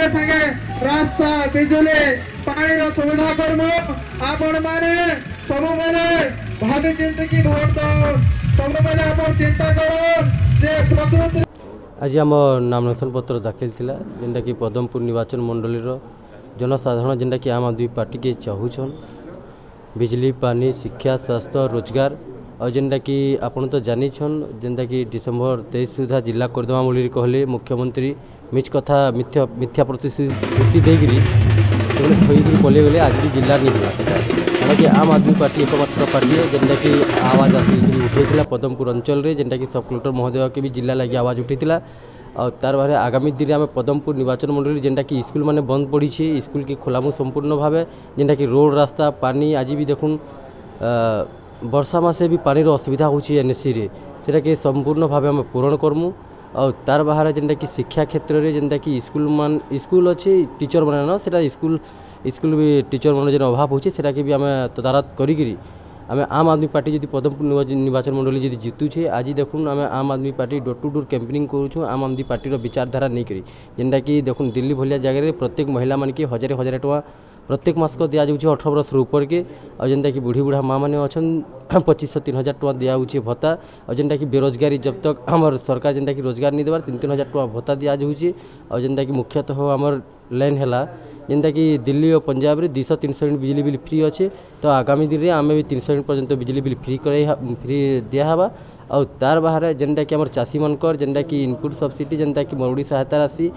संगे रास्ता बिजुली पानी सुविधा करमु आपण माने सब बेले भाभी चिंता की भोट दो सब बेले आपण चिंता करो जे प्रकृति। आज आम नामांकन पत्र दाखिल थिला जेनटा कि पदमपुर निर्वाचन मंडली जनसाधारण जेनटा कि आम आदमी पार्टी के चाहूछन बिजली पानी शिक्षा स्वास्थ्य रोजगार और जेनटा कि आपण तो जानिछन जेनटा कि डिसेम्बर 23 सुधा जिला करदमा बोली कहले मुख्यमंत्री मिछ कथा मिथ्या प्रतिश्रुति देकरी थोड़ी पले गले आज भी जिला नहीं होला कारण कि आम आदमी पार्टी एकमात्र पार्टी है जेनटा कि आवाज आसिक उठेला पदमपुर अंचल रे जेनटा कि सब कलेक्टर महोदय के भी जिला लगे आवाज उठेला और तार बारे आगामी दिन में पदमपुर निर्वाचन मंडली जेनटा कि स्कूल माने बंद पड़ी स्कूल की खोलामु संपूर्ण भाव जेनटा कि रोड रास्ता पानी आज भी देखुन वर्षा मासे भी पानी असुविधा होची एनएससी रे सेटा कि संपूर्ण भाव आम पूरण करमु और तार बाहर जेनटा कि शिक्षा क्षेत्र रे जेनटा कि स्कूल अच्छे टीचर माने न सेटा स्कूल भी टीचर मान जेन अभाव होची सेटा के भी आम तदारत करी आम आम आदमी पार्टी जब पदमपुर निर्वाचन मंडली जी जीतुचे आज देखुन Aam Aam Aadmi Party door to door campaigning करूँ आम आदमी पार्टी विचारधारा नहीं करी जेनटा कि देखुन दिल्ली भलिया जगह प्रत्येक महिला मान के हजार हजार टका प्रत्येक मास को दिया जाऊँगी 18 वर्ष ऊपर के और जेनटा कि बुढ़ी बुढ़ा माँ मैंने अच्छा 2500-3000 टका दिया भत्ता और जेनटा कि बेरोजगारी जब तक आम सरकार जेनटा कि रोजगार नहीं देवार 3-3000 टका भत्ता दिया जाऊँगी और जेनटा कि मुख्यतः आमर लाइन है जेनटा कि दिल्ली और पंजाब में 200-300 यूनिट बिजली बिल फ्री अच्छे तो आगामी दिन में आम भी 300 यूनिट पर्यंत बिजली बिल फ्री दिहबा और तार बाहर जेनटा कि चाषी मानकर जेनटा कि इनपुट सब्सिडी जेनटा कि मरुड़ी सहायता राशि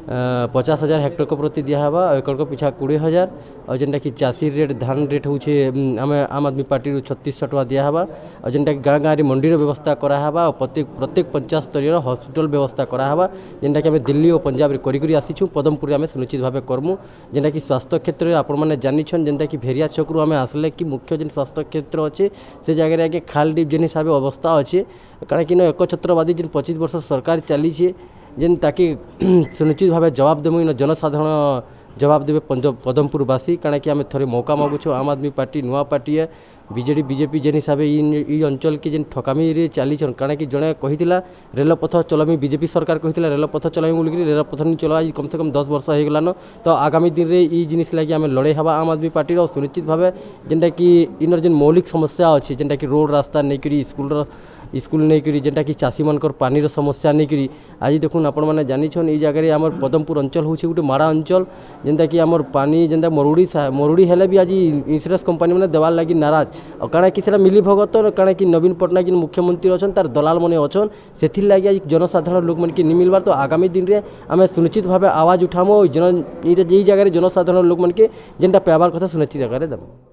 50,000 हेक्टर को प्रति दिहबा एकड़ को पिछा 20,000 और जेनटा कि चाषी रेट धान रेट होचे आम आदमी पार्टी 3600 टका दिहबा और जेनटा कि गाँ गाँव में व्यवस्था कराहबा और प्रत्येक पंचायत स्तरीय हॉस्पिटल व्यवस्था कराहबा जेनटा कि दिल्ली और पंजाब रे करी आसीछु पदमपुर आम सुनिश्चित भाव करमु जेनटा कि स्वास्थ्य क्षेत्र में आपण मैंने जानिछन जेनटा कि भेरिया चौक रु आम आसले कि मुख्य जेन स्वास्थ्य क्षेत्र अच्छे से जगह आगे खाल डीप जेन हिसाब अवस्था अच्छे कारण कि एकछत्रवादी जेन 25 वर्ष सरकार चली जेन ताकि सुनिश्चित भाव जवाब देमु इन जनसाधारण जवाब देवे पदमपुरवासी कारण कि आम थे मौका मागुछु आम आदमी पार्टी नुआ पार्टी है बीजेडी बीजेपी जेन हिसाब से अंचल के जेन ठकामी रे चलीछन कारण कि जड़े कही रेलपथ चलामी बीजेपी सरकार कही रेलपथ चलामी बोलिक रेलपथ नहीं चला कम से कम 10 वर्ष हो गलान तो आगामी दिन में ये जिनिस लगे आम लड़े हवा आम आदमी पार्टी सुनिश्चित भाव जेनटा कि इनर जेन मौलिक समस्या अच्छे जेनटा कि रोड रास्ता नहीं करी स्कूल नहीं करी जेनटा कि चाषी मानकर पानी समस्या नहीं करी आज देखुन आपण मैंने जानिछन ये जगह आम पदमपुर अंचल हूँ गोटे मारा अंचल जेनटा कि आमर पानी जेनटा मरुड़ी हेले भी आज इंश्योरेंस कंपनी मैंने देवार लगी नाराज और कारण कि मिली भगत कारण कि नवीन पट्टनायक मुख्यमंत्री अच्छा तार दलाल मैंने अच्छन से लगे आज जनसाधारण लोक मन की नहीं मिलबार तो आगामी दिन में आम सुनिश्चित भाव आवाज उठामो जगह जनसाधारण लोक मन के जेनटा पाइबार कथा सुनिश्चित जगह देमु।